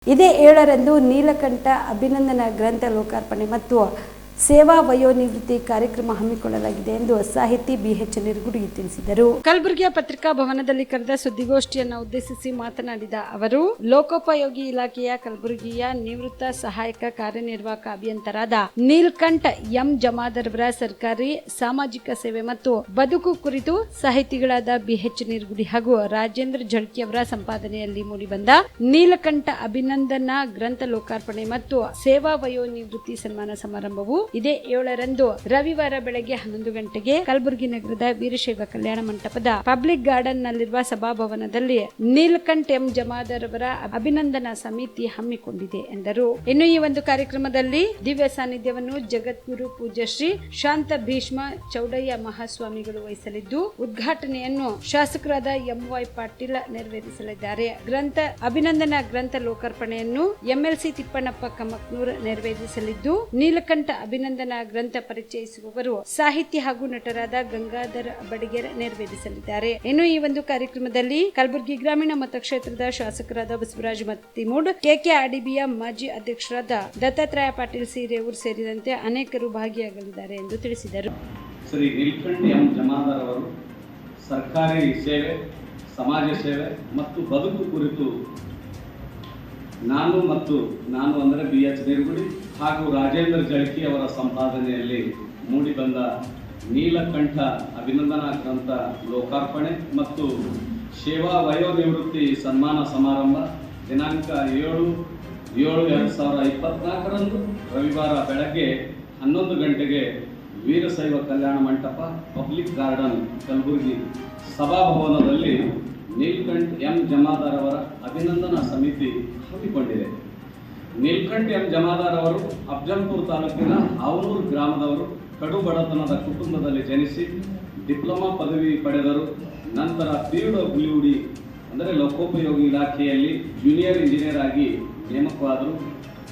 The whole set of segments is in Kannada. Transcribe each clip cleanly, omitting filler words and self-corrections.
ಇದೇ 7ರಂದು ನೀಲಕಂಠ ಅಭಿನಂದನಾ ಗ್ರಂಥ ಲೋಕಾರ್ಪಣೆ ಮತ್ತು ಸೇವಾ ವಯೋನಿವೃತ್ತಿ ಕಾರ್ಯಕ್ರಮ ಹಮ್ಮಿಕೊಳ್ಳಲಾಗಿದೆ ಎಂದು ಸಾಹಿತಿ BH ನಿರ್ಗುಡಿ ತಿಳಿಸಿದರು. ಕಲಬುರಗಿಯ ಪತ್ರಿಕಾ ಭವನದಲ್ಲಿ ಕರೆದ ಸುದ್ದಿಗೋಷ್ಠಿಯನ್ನು ಉದ್ದೇಶಿಸಿ ಮಾತನಾಡಿದ ಅವರು, ಲೋಕೋಪಯೋಗಿ ಇಲಾಖೆಯ ಕಲಬುರಗಿಯ ನಿವೃತ್ತ ಸಹಾಯಕ ಕಾರ್ಯನಿರ್ವಾಹಕ ಅಭಿಯಂತರಾದ ನೀಲಕಂಠ ಎಂ ಜಮಾದಾರ್ ಅವರ ಸರ್ಕಾರಿ ಸಾಮಾಜಿಕ ಸೇವೆ ಮತ್ತು ಬದುಕು ಕುರಿತು ಸಾಹಿತಿಗಳಾದ BH ನಿರ್ಗುಡಿ ಹಾಗೂ ರಾಜೇಂದ್ರ ಜಳ್ಕಿ ಅವರ ಸಂಪಾದನೆಯಲ್ಲಿ ಮೂಡಿಬಂದ ನೀಲಕಂಠ ಅಭಿನಂದನಾ ಗ್ರಂಥ ಲೋಕಾರ್ಪಣೆ ಮತ್ತು ಸೇವಾ ವಯೋನಿವೃತ್ತಿ ಸನ್ಮಾನ ಸಮಾರಂಭವು ಇದೇ 7ರಂದು ರವಿವಾರ ಬೆಳಗ್ಗೆ 11 ಗಂಟೆಗೆ ಕಲಬುರಗಿ ನಗರದ ವೀರಶೈವ ಕಲ್ಯಾಣ ಮಂಟಪದ ಪಬ್ಲಿಕ್ ಗಾರ್ಡನ್ ನಲ್ಲಿರುವ ಸಭಾಭವನದಲ್ಲಿ ನೀಲಕಂಠ ಎಂ ಜಮಾದಾರ್ ಅವರ ಅಭಿನಂದನಾ ಸಮಿತಿ ಹಮ್ಮಿಕೊಂಡಿದೆ ಎಂದರು. ಇನ್ನು ಈ ಒಂದು ಕಾರ್ಯಕ್ರಮದಲ್ಲಿ ದಿವ್ಯ ಸಾನ್ನಿಧ್ಯವನ್ನು ಜಗದ್ಗುರು ಪೂಜ್ಯ ಶ್ರೀ ಶಾಂತ ಭೀಷ್ಮ ಚೌಡಯ್ಯ ಮಹಾಸ್ವಾಮಿಗಳು ವಹಿಸಲಿದ್ದು, ಉದ್ಘಾಟನೆಯನ್ನು ಶಾಸಕರಾದ MY ಪಾಟೀಲ್ ನೆರವೇರಿಸಲಿದ್ದಾರೆ. ಅಭಿನಂದನಾ ಗ್ರಂಥ ಲೋಕಾರ್ಪಣೆಯನ್ನು MLC ತಿಪ್ಪಣ್ಣಪ್ಪ ಕಮಕ್ನೂರ್ ನೆರವೇರಿಸಲಿದ್ದು, ನೀಲಕಂಠ ಅಭಿನಂದನಾ ಗ್ರಂಥ ಪರಿಚಯಿಸುವವರು ಸಾಹಿತ್ಯ ಹಾಗೂ ನಟರಾದ ಗಂಗಾಧರ್ ಬಡಿಗೇರ್ ನೆರವೇರಿಸಲಿದ್ದಾರೆ. ಇನ್ನು ಈ ಒಂದು ಕಾರ್ಯಕ್ರಮದಲ್ಲಿ ಕಲಬುರಗಿ ಗ್ರಾಮೀಣ ಮತಕ್ಷೇತ್ರದ ಶಾಸಕರಾದ ಬಸವರಾಜ ಮತ್ತಿಮೂಡ್, KKRDBಯ ಮಾಜಿ ಅಧ್ಯಕ್ಷರಾದ ದತ್ತಾತ್ರೇಯ ಪಾಟೀಲ್ ರೇವೂರ್ ಸೇರಿದಂತೆ ಅನೇಕರು ಭಾಗಿಯಾಗಲಿದ್ದಾರೆ ಎಂದು ತಿಳಿಸಿದರು. ಶ್ರೀ ನೀಲಕಂಠ ಎಂ ಜಮಾದಾರ್ ಅವರು ಸರ್ಕಾರಿ ಸೇವೆ, ಸಮಾಜ ಸೇವೆ ಮತ್ತು ಬದುಕು ಕುರಿತು ನಾನು ಅಂದರೆ BH ನಿರ್ಗುಡಿ ಹಾಗೂ ರಾಜೇಂದ್ರ ಜಳ್ಕಿ ಅವರ ಸಂಪಾದನೆಯಲ್ಲಿ ಮೂಡಿಬಂದ ನೀಲಕಂಠ ಅಭಿನಂದನಾ ಗ್ರಂಥ ಲೋಕಾರ್ಪಣೆ ಮತ್ತು ಸೇವಾ ವಯೋನಿವೃತ್ತಿ ಸನ್ಮಾನ ಸಮಾರಂಭ ದಿನಾಂಕ 7/7/2024 ರವಿವಾರ ಬೆಳಗ್ಗೆ 11 ಗಂಟೆಗೆ ವೀರಶೈವ ಕಲ್ಯಾಣ ಮಂಟಪ ಪಬ್ಲಿಕ್ ಗಾರ್ಡನ್ ಕಲಬುರಗಿ ಸಭಾಭವನದಲ್ಲಿ ನೀಲಕಂಠ ಎಂ ಜಮಾದಾರ್ ಅವರ ಅಭಿನಂದನಾ ಸಮಿತಿ ಹಮ್ಮಿಕೊಂಡಿದೆ. ನೀಲಕಂಠ ಎಂ ಜಮಾದಾರ್ ಅವರು ಅಫ್ಜಲ್ಪುರ ತಾಲೂಕಿನ ಹಾವನೂರು ಗ್ರಾಮದವರು. ಕಡು ಬಡತನದ ಕುಟುಂಬದಲ್ಲಿ ಜನಿಸಿ ಡಿಪ್ಲೊಮಾ ಪದವಿ ಪಡೆದರು. ನಂತರ PWD ಅಂದರೆ ಲೋಕೋಪಯೋಗಿ ಇಲಾಖೆಯಲ್ಲಿ ಜೂನಿಯರ್ ಇಂಜಿನಿಯರ್ ಆಗಿ ನೇಮಕವಾದರು.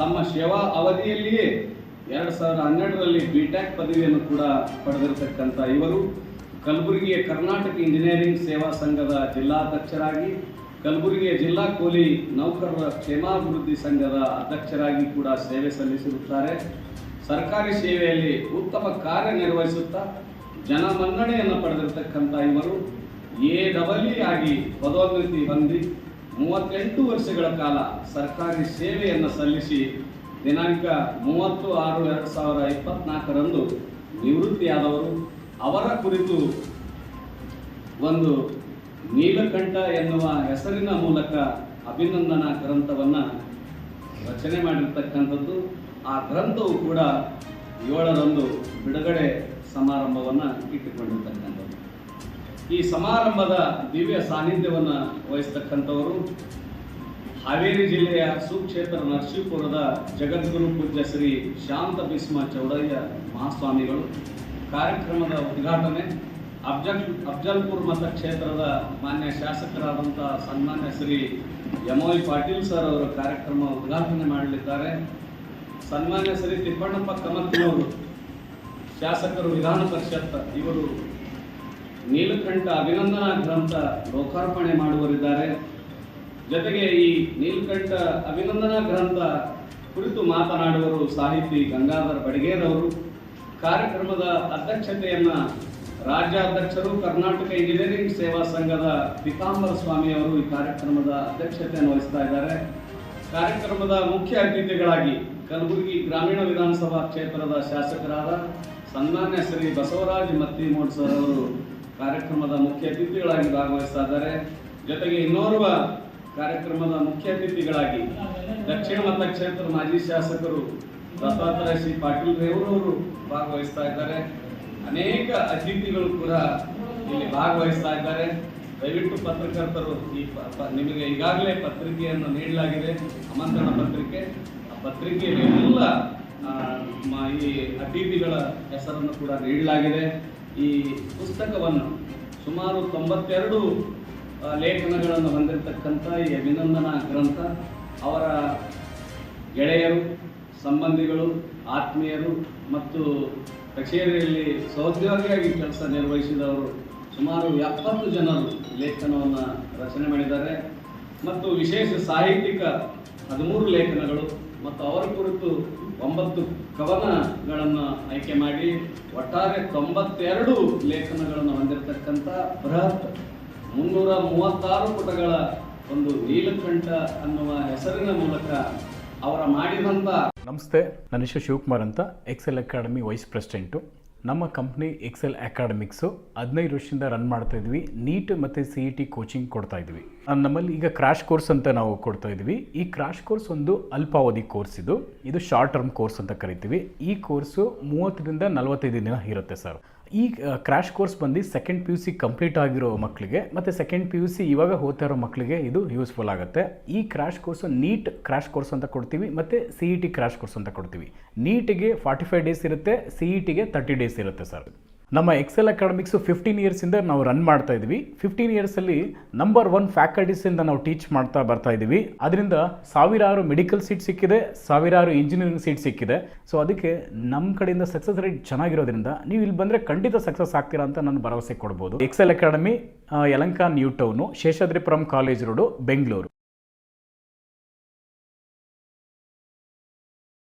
ತಮ್ಮ ಸೇವಾ ಅವಧಿಯಲ್ಲಿಯೇ 2012ರಲ್ಲಿ BTech ಪದವಿಯನ್ನು ಕೂಡ ಪಡೆದಿರತಕ್ಕಂಥ ಇವರು ಕಲಬುರಗಿಯ ಕರ್ನಾಟಕ ಇಂಜಿನಿಯರಿಂಗ್ ಸೇವಾ ಸಂಘದ ಜಿಲ್ಲಾಧ್ಯಕ್ಷರಾಗಿ, ಕಲಬುರಗಿಯ ಜಿಲ್ಲಾ ಕೂಲಿ ನೌಕರರ ಕ್ಷೇಮಾಭಿವೃದ್ಧಿ ಸಂಘದ ಅಧ್ಯಕ್ಷರಾಗಿ ಕೂಡ ಸೇವೆ ಸಲ್ಲಿಸಿರುತ್ತಾರೆ. ಸರ್ಕಾರಿ ಸೇವೆಯಲ್ಲಿ ಉತ್ತಮ ಕಾರ್ಯನಿರ್ವಹಿಸುತ್ತಾ ಜನಮನ್ನಣೆಯನ್ನು ಪಡೆದಿರತಕ್ಕಂಥ ಇವರು AEE ಆಗಿ ಪದೋನ್ನತಿ ಹೊಂದಿ 38 ವರ್ಷಗಳ ಕಾಲ ಸರ್ಕಾರಿ ಸೇವೆಯನ್ನು ಸಲ್ಲಿಸಿ ದಿನಾಂಕ 30/6/2024 ನಿವೃತ್ತಿಯಾದವರು. ಅವರ ಕುರಿತು ಒಂದು ನೀಲಕಂಠ ಎನ್ನುವ ಹೆಸರಿನ ಮೂಲಕ ಅಭಿನಂದನಾ ಗ್ರಂಥವನ್ನು ರಚನೆ ಮಾಡಿರ್ತಕ್ಕಂಥದ್ದು. ಆ ಗ್ರಂಥವು ಕೂಡ 7ರಂದು ಬಿಡುಗಡೆ ಸಮಾರಂಭವನ್ನು ಇಟ್ಟುಕೊಂಡಿರ್ತಕ್ಕಂಥದ್ದು. ಈ ಸಮಾರಂಭದ ದಿವ್ಯ ಸಾನ್ನಿಧ್ಯವನ್ನು ವಹಿಸ್ತಕ್ಕಂಥವರು ಹಾವೇರಿ ಜಿಲ್ಲೆಯ ಸುಕ್ಷೇತ್ರ ನರಸೀಪುರದ ಜಗದ್ಗುರು ಪೂಜ್ಯ ಶ್ರೀ ಶಾಂತ ಭೀಷ್ಮ ಚೌಡಯ್ಯ ಮಹಾಸ್ವಾಮಿಗಳು. ಕಾರ್ಯಕ್ರಮದ ಉದ್ಘಾಟನೆ ಅಫ್ಜಲ್ಪುರ ಮತಕ್ಷೇತ್ರದ ಮಾನ್ಯ ಶಾಸಕರಾದಂಥ ಸನ್ಮಾನ್ಯ ಶ್ರೀ MY ಪಾಟೀಲ್ ಸರ್ ಅವರು ಕಾರ್ಯಕ್ರಮ ಉದ್ಘಾಟನೆ ಮಾಡಲಿದ್ದಾರೆ. ಸನ್ಮಾನ್ಯ ಶ್ರೀ ತಿಪ್ಪಣ್ಣಪ್ಪ ಕಮಕ್ನೂರು ಶಾಸಕರು ವಿಧಾನ ಪರಿಷತ್ ಇವರು ನೀಲಕಂಠ ಅಭಿನಂದನಾ ಗ್ರಂಥ ಲೋಕಾರ್ಪಣೆ ಮಾಡುವರಿದ್ದಾರೆ. ಜೊತೆಗೆ ಈ ನೀಲಕಂಠ ಅಭಿನಂದನಾ ಗ್ರಂಥ ಕುರಿತು ಮಾತನಾಡುವರು ಸಾಹಿತಿ ಗಂಗಾಧರ್ ಬಡಿಗೇರ್ ಅವರು. ಕಾರ್ಯಕ್ರಮದ ಅಧ್ಯಕ್ಷತೆಯನ್ನು ರಾಜ್ಯಾಧ್ಯಕ್ಷರು ಕರ್ನಾಟಕ ಇಂಜಿನಿಯರಿಂಗ್ ಸೇವಾ ಸಂಘದ ಪೀತಾಂಬರ ಸ್ವಾಮಿ ಅವರು ಈ ಕಾರ್ಯಕ್ರಮದ ಅಧ್ಯಕ್ಷತೆಯನ್ನು ವಹಿಸ್ತಾ ಇದ್ದಾರೆ. ಕಾರ್ಯಕ್ರಮದ ಮುಖ್ಯ ಅತಿಥಿಗಳಾಗಿ ಕಲಬುರಗಿ ಗ್ರಾಮೀಣ ವಿಧಾನಸಭಾ ಕ್ಷೇತ್ರದ ಶಾಸಕರಾದ ಸನ್ಮಾನ್ಯ ಶ್ರೀ ಬಸವರಾಜ ಮತ್ತಿಮೂಡ್ ಸರ್ ಅವರು ಕಾರ್ಯಕ್ರಮದ ಮುಖ್ಯ ಅತಿಥಿಗಳಾಗಿ ಭಾಗವಹಿಸ್ತಾ ಇದ್ದಾರೆ. ಜೊತೆಗೆ ಇನ್ನೋರ್ವ ಕಾರ್ಯಕ್ರಮದ ಮುಖ್ಯ ಅತಿಥಿಗಳಾಗಿ ದಕ್ಷಿಣ ಮತಕ್ಷೇತ್ರ ಮಾಜಿ ಶಾಸಕರು ದತ್ತಾತ್ರೇಯ ಪಾಟೀಲ್ ರೇವೂರ್ ಅವರು ಭಾಗವಹಿಸ್ತಾ ಇದ್ದಾರೆ. ಅನೇಕ ಅತಿಥಿಗಳು ಕೂಡ ಇಲ್ಲಿ ಭಾಗವಹಿಸ್ತಾ ಇದ್ದಾರೆ. ದಯವಿಟ್ಟು ಪತ್ರಕರ್ತರು ನಿಮಗೆ ಈಗಾಗಲೇ ಪತ್ರಿಕೆಯನ್ನು ನೀಡಲಾಗಿದೆ, ಆಮಂತ್ರಣ ಪತ್ರಿಕೆ. ಆ ಪತ್ರಿಕೆಯಲ್ಲಿ ಎಲ್ಲ ಈ ಅತಿಥಿಗಳ ಹೆಸರನ್ನು ಕೂಡ ನೀಡಲಾಗಿದೆ. ಈ ಪುಸ್ತಕವನ್ನು ಸುಮಾರು 92 ಲೇಖನಗಳನ್ನು ಹೊಂದಿರತಕ್ಕಂಥ ಈ ಅಭಿನಂದನಾ ಗ್ರಂಥ ಅವರ ಗೆಳೆಯರು, ಸಂಬಂಧಿಗಳು, ಆತ್ಮೀಯರು ಮತ್ತು ಕಚೇರಿಯಲ್ಲಿ ಸಹೋದ್ಯೋಗಿಯಾಗಿ ಕೆಲಸ ನಿರ್ವಹಿಸಿದವರು ಸುಮಾರು 70 ಜನರು ಲೇಖನವನ್ನು ರಚನೆ ಮಾಡಿದ್ದಾರೆ. ಮತ್ತು ವಿಶೇಷ ಸಾಹಿತ್ಯಿಕ 13 ಲೇಖನಗಳು ಮತ್ತು ಅವರ ಕುರಿತು 9 ಕವನಗಳನ್ನು ಆಯ್ಕೆ ಮಾಡಿ ಒಟ್ಟಾರೆ 92 ಲೇಖನಗಳನ್ನು ಹೊಂದಿರತಕ್ಕಂಥ ಬೃಹತ್ 336 ಪುಟಗಳ ಒಂದು ನೀಲಕಂಠ ಅನ್ನುವ ಹೆಸರಿನ ಮೂಲಕ ಅವರ ಮಾಡಿದಂಥ. ನಮಸ್ತೆ, ನನ್ನ ಹೆಸರು ಶಿವಕುಮಾರ್ ಅಂತ, ಎಕ್ಸೆಲ್ ಅಕಾಡೆಮಿ ವೈಸ್ ಪ್ರೆಸಿಡೆಂಟು. ನಮ್ಮ ಕಂಪ್ನಿ ಎಕ್ಸೆಲ್ ಅಕಾಡೆಮಿಕ್ಸು 15 ವರ್ಷದಿಂದ ರನ್ ಮಾಡ್ತಾ ಇದ್ವಿ. ನೀಟ್ ಮತ್ತು CET ಕೋಚಿಂಗ್ ಕೊಡ್ತಾ ಇದ್ವಿ. ನಮ್ಮಲ್ಲಿ ಈಗ ಕ್ರಾಶ್ ಕೋರ್ಸ್ ಅಂತ ನಾವು ಕೊಡ್ತಾ ಇದ್ವಿ. ಈ ಕ್ರಾಶ್ ಕೋರ್ಸ್ ಒಂದು ಅಲ್ಪಾವಧಿ ಕೋರ್ಸ್. ಇದು ಶಾರ್ಟ್ ಟರ್ಮ್ ಕೋರ್ಸ್ ಅಂತ ಕರಿತೀವಿ. ಈ ಕೋರ್ಸು 30ರಿಂದ 45 ದಿನ ಇರುತ್ತೆ ಸರ್. ಈ ಕ್ರಾಶ್ ಕೋರ್ಸ್ ಬಂದು ಸೆಕೆಂಡ್ PUC ಕಂಪ್ಲೀಟ್ ಆಗಿರೋ ಮಕ್ಕಳಿಗೆ ಮತ್ತು ಸೆಕೆಂಡ್ PUC ಇವಾಗ ಓದ್ತಾ ಇರೋ ಮಕ್ಕಳಿಗೆ ಇದು ಯೂಸ್ಫುಲ್ ಆಗುತ್ತೆ. ಈ crash course NEET crash course ಅಂತ ಕೊಡ್ತೀವಿ ಮತ್ತು CET ಕ್ರಾಶ್ ಕೋರ್ಸ್ ಅಂತ ಕೊಡ್ತೀವಿ. ನೀಟಿಗೆ 45 ಡೇಸ್ ಇರುತ್ತೆ, CETಗೆ 30 ಡೇಸ್ ಇರುತ್ತೆ ಸರ್. ನಮ್ಮ ಎಕ್ಸೆಲ್ ಅಕಾಡೆಮಿಕ್ಸು 15 ಇಯರ್ಸಿಂದ ನಾವು ರನ್ ಮಾಡ್ತಾ ಇದ್ವಿ. 15 ಇಯರ್ಸಲ್ಲಿ ನಂಬರ್ 1 ಫ್ಯಾಕಲ್ಟೀಸಿಂದ ನಾವು ಟೀಚ್ ಮಾಡ್ತಾ ಬರ್ತಾ ಇದ್ದೀವಿ. ಅದರಿಂದ ಸಾವಿರಾರು ಮೆಡಿಕಲ್ ಸೀಟ್ ಸಿಕ್ಕಿದೆ, ಸಾವಿರಾರು ಇಂಜಿನಿಯರಿಂಗ್ ಸೀಟ್ ಸಿಕ್ಕಿದೆ. ಸೊ ಅದಕ್ಕೆ ನಮ್ಮ ಕಡೆಯಿಂದ ಸಕ್ಸಸ್ ರೇಟ್ ಚೆನ್ನಾಗಿರೋದ್ರಿಂದ ನೀವು ಇಲ್ಲಿ ಬಂದರೆ ಖಂಡಿತ ಸಕ್ಸಸ್ ಆಗ್ತೀರಾ ಅಂತ ನಾನು ಭರವಸೆ ಕೊಡ್ಬೋದು. Excel Academy Yelahanka New Town, Seshadripuram college road, Bengaluru.